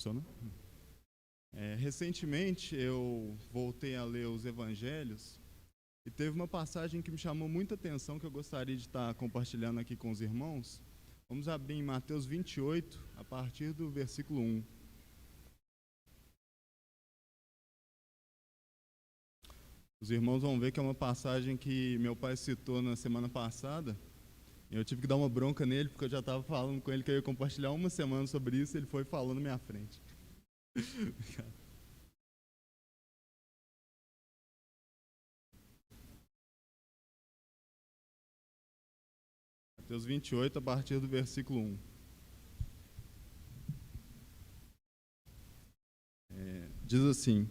Funciona? Recentemente eu voltei a ler os Evangelhos e teve uma passagem que me chamou muita atenção que eu gostaria de estar compartilhando aqui com os irmãos. Vamos abrir em Mateus 28, a partir do versículo 1. Os irmãos vão ver que é uma passagem que meu pai citou na semana passada. Eu tive que dar uma bronca nele, porque eu já estava falando com ele que eu ia compartilhar uma semana sobre isso, e ele foi falando na minha frente. Mateus 28, a partir do versículo 1. Diz assim: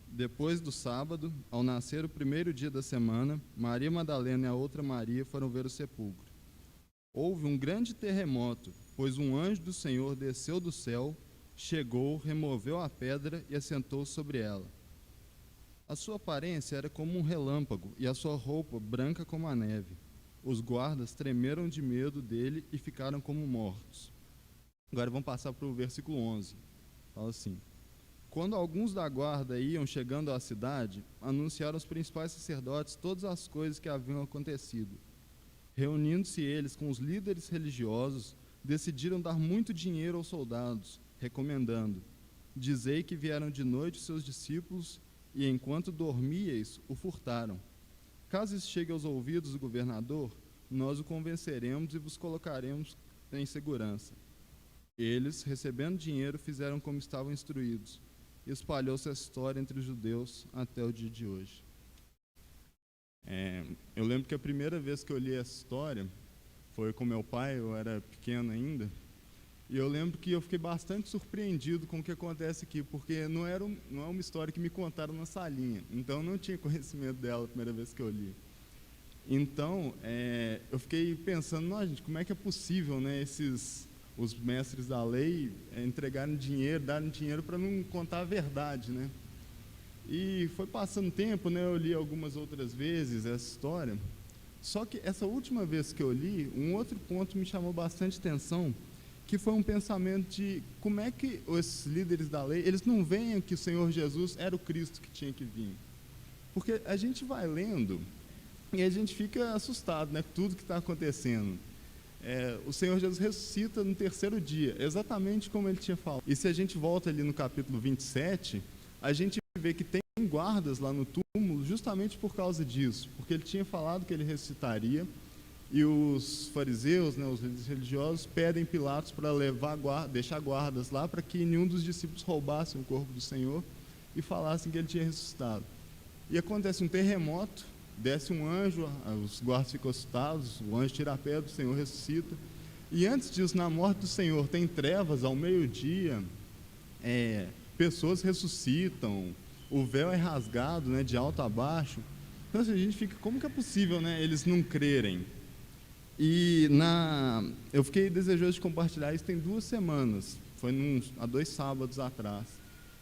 Depois do sábado, ao nascer o primeiro dia da semana, Maria Madalena e a outra Maria foram ver o sepulcro. Houve um grande terremoto, pois um anjo do Senhor desceu do céu, chegou, removeu a pedra e assentou-se sobre ela. A sua aparência era como um relâmpago e a sua roupa branca como a neve. Os guardas tremeram de medo dele e ficaram como mortos. Agora vamos passar para o versículo 11. Fala assim: Quando alguns da guarda iam chegando à cidade, anunciaram aos principais sacerdotes todas as coisas que haviam acontecido. Reunindo-se eles com os líderes religiosos, decidiram dar muito dinheiro aos soldados, recomendando: Dizei que vieram de noite seus discípulos e, enquanto dormíeis, o furtaram. Caso isso chegue aos ouvidos do governador, nós o convenceremos e vos colocaremos em segurança. Eles, recebendo dinheiro, fizeram como estavam instruídos. E espalhou-se a história entre os judeus até o dia de hoje. Eu lembro que a primeira vez que eu li essa história foi com meu pai, eu era pequeno ainda, e eu lembro que eu fiquei bastante surpreendido com o que acontece aqui, porque não é uma história que me contaram na salinha, então eu não tinha conhecimento dela a primeira vez que eu li. Então, eu fiquei pensando, não, gente, como é que é possível, né, os mestres da lei entregarem dinheiro, darem dinheiro para não contar a verdade, né? E foi passando tempo, né, eu li algumas outras vezes essa história, só que essa última vez que eu li, um outro ponto me chamou bastante atenção, que foi um pensamento de como é que os líderes da lei, eles não veem que o Senhor Jesus era o Cristo que tinha que vir. Porque a gente vai lendo e a gente fica assustado, né, com tudo que está acontecendo. O Senhor Jesus ressuscita no terceiro dia, exatamente como ele tinha falado. E se a gente volta ali no capítulo 27, a gente vê que tem guardas lá no túmulo justamente por causa disso, porque ele tinha falado que ele ressuscitaria, e os fariseus, né, os líderes religiosos, pedem Pilatos para deixar guardas lá para que nenhum dos discípulos roubasse o corpo do Senhor e falassem que ele tinha ressuscitado. E acontece um terremoto, desce um anjo, os guardas ficam assustados, o anjo tira a pedra, o Senhor ressuscita. E antes disso, na morte do Senhor, tem trevas ao meio-dia, pessoas ressuscitam, o véu é rasgado, né, de alto a baixo. Então assim, a gente fica, como que é possível, né, eles não crerem? E eu fiquei desejoso de compartilhar isso tem 2 semanas, foi há 2 sábados atrás.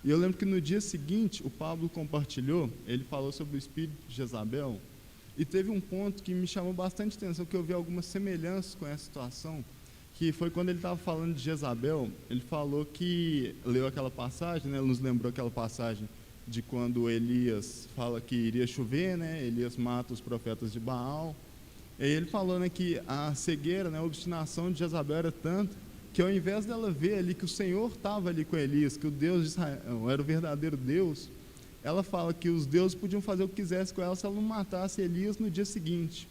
E eu lembro que no dia seguinte, o Pablo compartilhou, ele falou sobre o espírito de Jezabel, e teve um ponto que me chamou bastante atenção, que eu vi algumas semelhanças com essa situação, que foi quando ele estava falando de Jezabel, ele falou que, leu aquela passagem, né, nos lembrou aquela passagem de quando Elias fala que iria chover, né, Elias mata os profetas de Baal, e ele falou, né, que a cegueira, né, a obstinação de Jezabel era tanta, que ao invés dela ver ali que o Senhor estava ali com Elias, que o Deus de Israel era o verdadeiro Deus, ela fala que os deuses podiam fazer o que quisesse com ela se ela não matasse Elias no dia seguinte.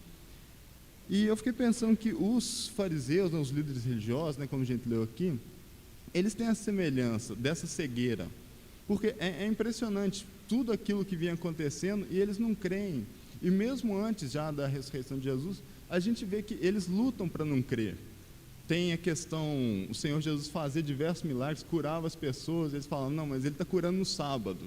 E eu fiquei pensando que os fariseus, né, os líderes religiosos, né, como a gente leu aqui, eles têm a semelhança dessa cegueira, porque é impressionante tudo aquilo que vinha acontecendo e eles não creem. E mesmo antes já da ressurreição de Jesus, a gente vê que eles lutam para não crer. Tem a questão, o Senhor Jesus fazia diversos milagres, curava as pessoas, eles falavam, não, mas ele está curando no sábado.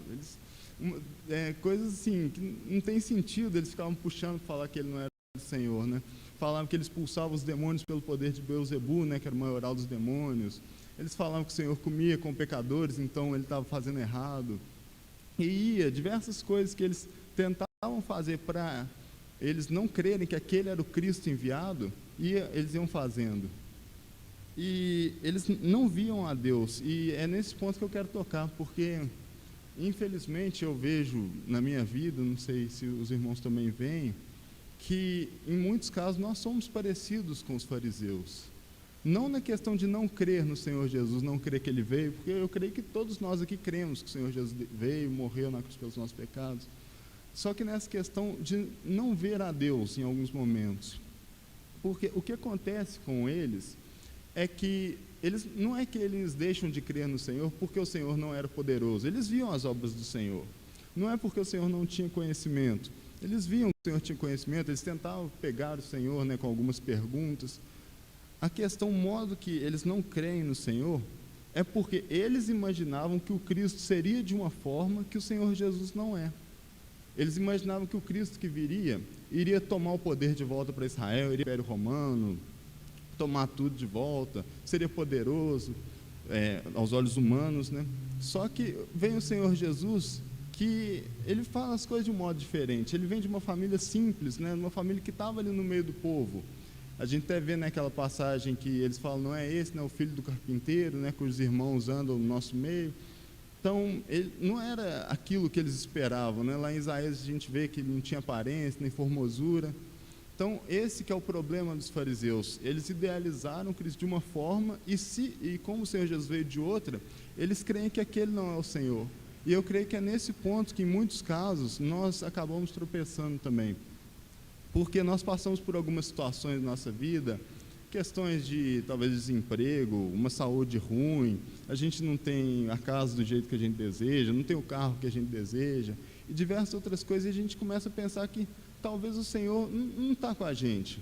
Coisas assim, que não tem sentido, eles ficavam puxando para falar que ele não era o Senhor, né? Falavam que ele expulsava os demônios pelo poder de Beelzebu, né, que era o maioral dos demônios. Eles falavam que o Senhor comia com pecadores, então ele estava fazendo errado. E diversas coisas que eles tentavam fazer para eles não crerem que aquele era o Cristo enviado, e eles iam fazendo. e eles não viam a Deus. E é nesse ponto que eu quero tocar, porque infelizmente eu vejo na minha vida, não sei se os irmãos também veem, que em muitos casos nós somos parecidos com os fariseus. Não na questão de não crer no Senhor Jesus, não crer que Ele veio, porque eu creio que todos nós aqui cremos que o Senhor Jesus veio, morreu na cruz pelos nossos pecados. Só que nessa questão de não ver a Deus em alguns momentos. Porque o que acontece com eles é que não é que eles deixam de crer no Senhor porque o Senhor não era poderoso. Eles viam as obras do Senhor. Não é porque o Senhor não tinha conhecimento. Eles viam que o Senhor tinha conhecimento, eles tentavam pegar o Senhor, com algumas perguntas. A questão, o modo que eles não creem no Senhor, é porque eles imaginavam que o Cristo seria de uma forma que o Senhor Jesus não é. Eles imaginavam que o Cristo que viria, iria tomar o poder de volta para Israel, iria para o Império Romano, tomar tudo de volta, seria poderoso aos olhos humanos, né? Só que vem o Senhor Jesus, que ele fala as coisas de um modo diferente. Ele vem de uma família simples, né? Uma família que estava ali no meio do povo. A gente até vê naquela passagem que eles falam, não é esse, né, o filho do carpinteiro, né, cujos irmãos andam no nosso meio. Então, ele não era aquilo que eles esperavam, né? Lá em Isaías a gente vê que ele não tinha aparência, nem formosura. Então, esse que é o problema dos fariseus. Eles idealizaram Cristo de uma forma e como o Senhor Jesus veio de outra, eles creem que aquele não é o Senhor. E eu creio que é nesse ponto que, em muitos casos, nós acabamos tropeçando também. Porque nós passamos por algumas situações na nossa vida, questões de, talvez, desemprego, uma saúde ruim, a gente não tem a casa do jeito que a gente deseja, não tem o carro que a gente deseja, e diversas outras coisas, e a gente começa a pensar que talvez o Senhor não está com a gente.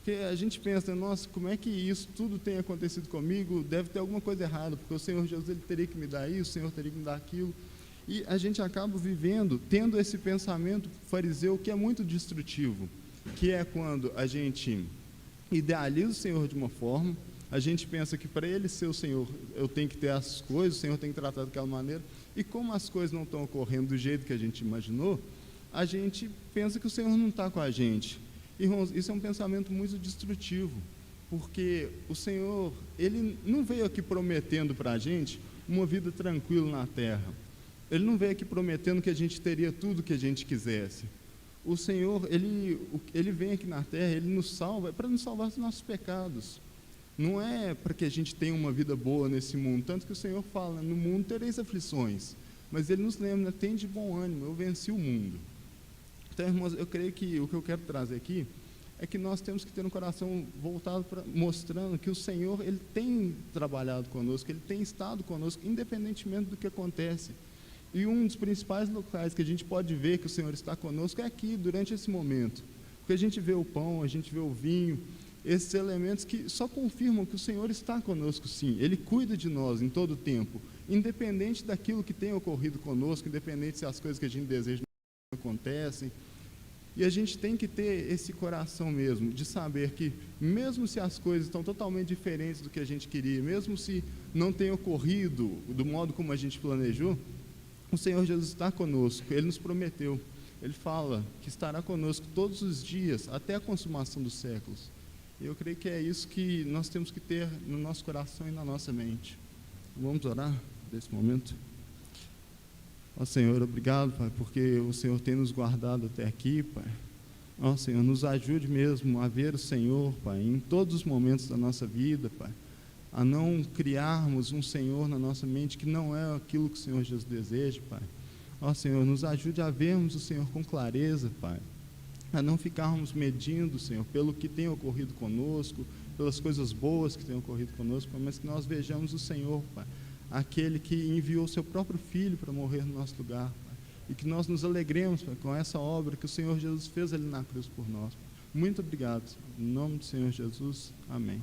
Porque a gente pensa, nossa, como é que isso tudo tem acontecido comigo? Deve ter alguma coisa errada, porque o Senhor Jesus ele teria que me dar isso, o Senhor teria que me dar aquilo. E a gente acaba vivendo, tendo esse pensamento fariseu que é muito destrutivo, que é quando a gente idealiza o Senhor de uma forma, a gente pensa que para Ele ser o Senhor, eu tenho que ter as coisas, o Senhor tem que tratar daquela maneira, e como as coisas não estão ocorrendo do jeito que a gente imaginou, a gente pensa que o Senhor não está com a gente. Irmãos, isso é um pensamento muito destrutivo, porque o Senhor, Ele não veio aqui prometendo para a gente uma vida tranquila na terra. Ele não veio aqui prometendo que a gente teria tudo que a gente quisesse. O Senhor, Ele vem aqui na terra, Ele nos salva, é para nos salvar dos nossos pecados. Não é para que a gente tenha uma vida boa nesse mundo, tanto que o Senhor fala, no mundo tereis aflições, mas Ele nos lembra, tem de bom ânimo, eu venci o mundo. Então, irmãos, eu creio que o que eu quero trazer aqui é que nós temos que ter um coração voltado para mostrando que o Senhor, Ele tem trabalhado conosco, Ele tem estado conosco, independentemente do que acontece. E um dos principais locais que a gente pode ver que o Senhor está conosco é aqui, durante esse momento. Porque a gente vê o pão, a gente vê o vinho, esses elementos que só confirmam que o Senhor está conosco sim. Ele cuida de nós em todo o tempo, independente daquilo que tem ocorrido conosco, independente se as coisas que a gente deseja não acontecem. E a gente tem que ter esse coração mesmo, de saber que mesmo se as coisas estão totalmente diferentes do que a gente queria, mesmo se não tem ocorrido do modo como a gente planejou, o Senhor Jesus está conosco, Ele nos prometeu. Ele fala que estará conosco todos os dias, até a consumação dos séculos. E eu creio que é isso que nós temos que ter no nosso coração e na nossa mente. Vamos orar nesse momento? Ó Senhor, obrigado, Pai, porque o Senhor tem nos guardado até aqui, Pai. Ó Senhor, nos ajude mesmo a ver o Senhor, Pai, em todos os momentos da nossa vida, Pai. A não criarmos um Senhor na nossa mente que não é aquilo que o Senhor Jesus deseja, Pai. Ó Senhor, nos ajude a vermos o Senhor com clareza, Pai. A não ficarmos medindo, Senhor, pelo que tem ocorrido conosco, pelas coisas boas que têm ocorrido conosco, mas que nós vejamos o Senhor, Pai, aquele que enviou o seu próprio Filho para morrer no nosso lugar, Pai. E que nós nos alegremos, Pai, com essa obra que o Senhor Jesus fez ali na cruz por nós. Pai. Muito obrigado. Em nome do Senhor Jesus. Amém.